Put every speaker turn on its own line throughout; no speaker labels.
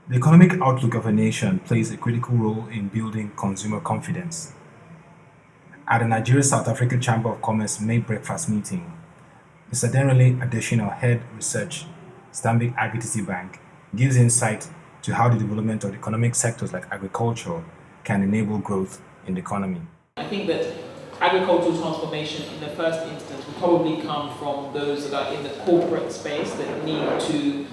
The economic outlook of a nation plays a critical role in building consumer confidence. At the Nigerian South African Chamber of Commerce May breakfast meeting, Mr. Adenrele Adesina Head Research, Stanbic IBTC Bank, gives insight to how the development of economic sectors like agriculture can enable growth in the economy.
I think that agricultural transformation in the first instance will probably come from those that are in the corporate space that need to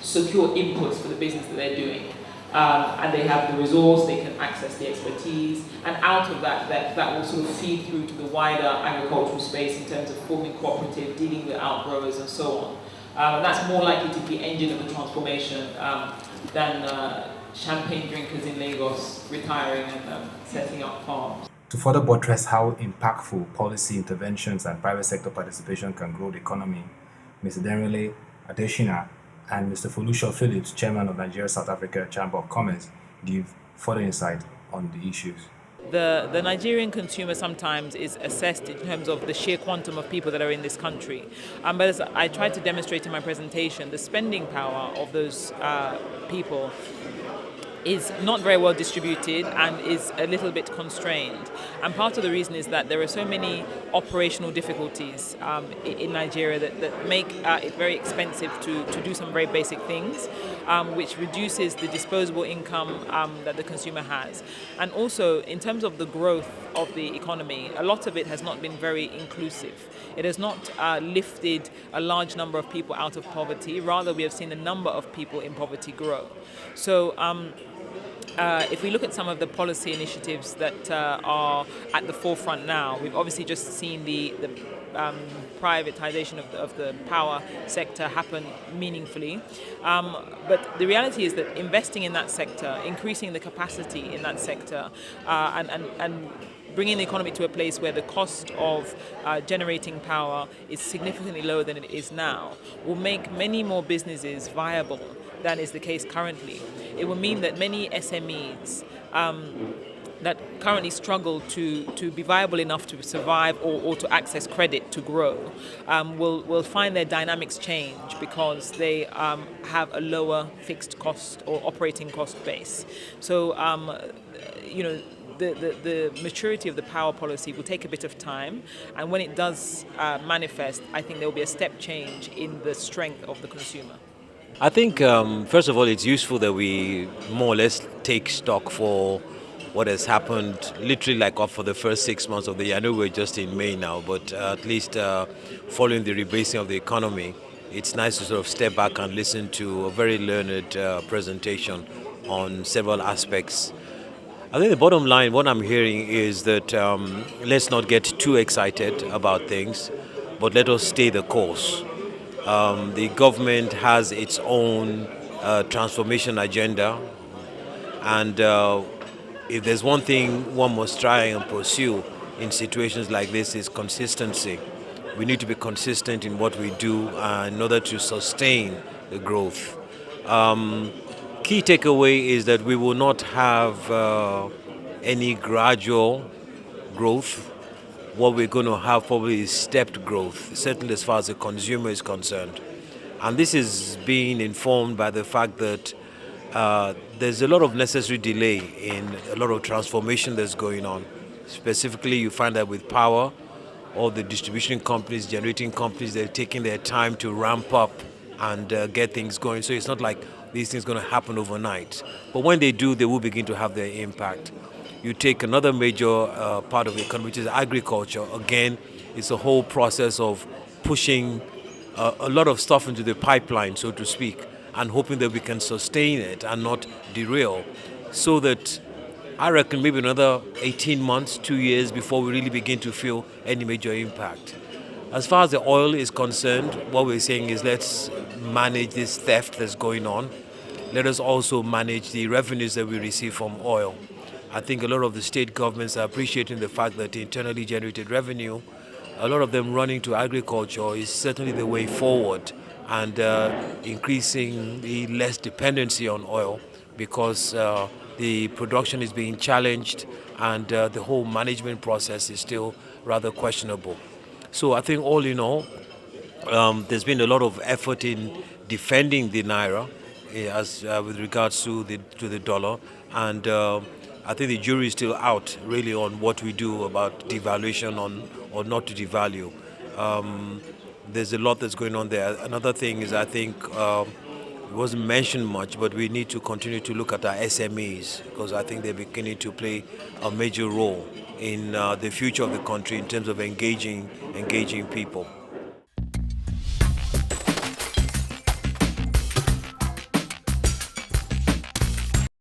secure inputs for the business that they're doing. And they have the resource, they can access the expertise, and out of that will sort of feed through to the wider agricultural space in terms of forming cooperative, dealing with outgrowers and so on. And that's more likely to be engine of the transformation than champagne drinkers in Lagos retiring and setting up farms.
To further buttress how impactful policy interventions and private sector participation can grow the economy, Mr. Adenrele Adesina and Mr. Folusho Phillips, Chairman of Nigeria South Africa Chamber of Commerce, give further insight on the issues.
The Nigerian consumer sometimes is assessed in terms of the sheer quantum of people that are in this country. But as I tried to demonstrate in my presentation, the spending power of those people is not very well distributed and is a little bit constrained. And part of the reason is that there are so many operational difficulties in Nigeria that make it very expensive to do some very basic things, which reduces the disposable income that the consumer has. And also, in terms of the growth of the economy, a lot of it has not been very inclusive. It has not lifted a large number of people out of poverty. Rather, we have seen the number of people in poverty grow. So if we look at some of the policy initiatives that are at the forefront now, we've obviously just seen the privatization of the power sector happen meaningfully. But the reality is that investing in that sector, increasing the capacity in that sector, and bringing the economy to a place where the cost of generating power is significantly lower than it is now will make many more businesses viable than is the case currently. It will mean that many SMEs that currently struggle to be viable enough to survive or to access credit to grow will find their dynamics change because they have a lower fixed cost or operating cost base. So, the maturity of the power policy will take a bit of time, and when it does manifest, I think there will be a step change in the strength of the consumer.
I think, first of all, it's useful that we more or less take stock for what has happened literally like up for the first 6 months of the year. I know we're just in May now, but at least following the rebasing of the economy, it's nice to sort of step back and listen to a very learned presentation on several aspects. I think the bottom line, what I'm hearing is that let's not get too excited about things, but let us stay the course. The government has its own transformation agenda, and if there's one thing one must try and pursue in situations like this is consistency. We need to be consistent in what we do in order to sustain the growth. Key takeaway is that we will not have any gradual growth. What we're going to have probably is stepped growth, certainly as far as the consumer is concerned. And this is being informed by the fact that there's a lot of necessary delay in a lot of transformation that's going on. Specifically, you find that with power, all the distribution companies, generating companies, they're taking their time to ramp up and get things going. So it's not like these things are going to happen overnight. But when they do, they will begin to have their impact. You take another major part of the economy, which is agriculture. Again, it's a whole process of pushing a lot of stuff into the pipeline, so to speak, and hoping that we can sustain it and not derail, so that I reckon maybe another 18 months, 2 years before we really begin to feel any major impact. As far as the oil is concerned, what we're saying is let's manage this theft that's going on. Let us also manage the revenues that we receive from oil. I think a lot of the state governments are appreciating the fact that internally generated revenue, a lot of them running to agriculture, is certainly the way forward, and increasing the less dependency on oil, because the production is being challenged and the whole management process is still rather questionable. So I think all in all, there's been a lot of effort in defending the Naira, as with regards to the dollar, and I think the jury is still out really on what we do about devaluation or not to devalue. There's a lot that's going on there. Another thing is I think it wasn't mentioned much, but we need to continue to look at our SMEs because I think they're beginning to play a major role in the future of the country in terms of engaging people.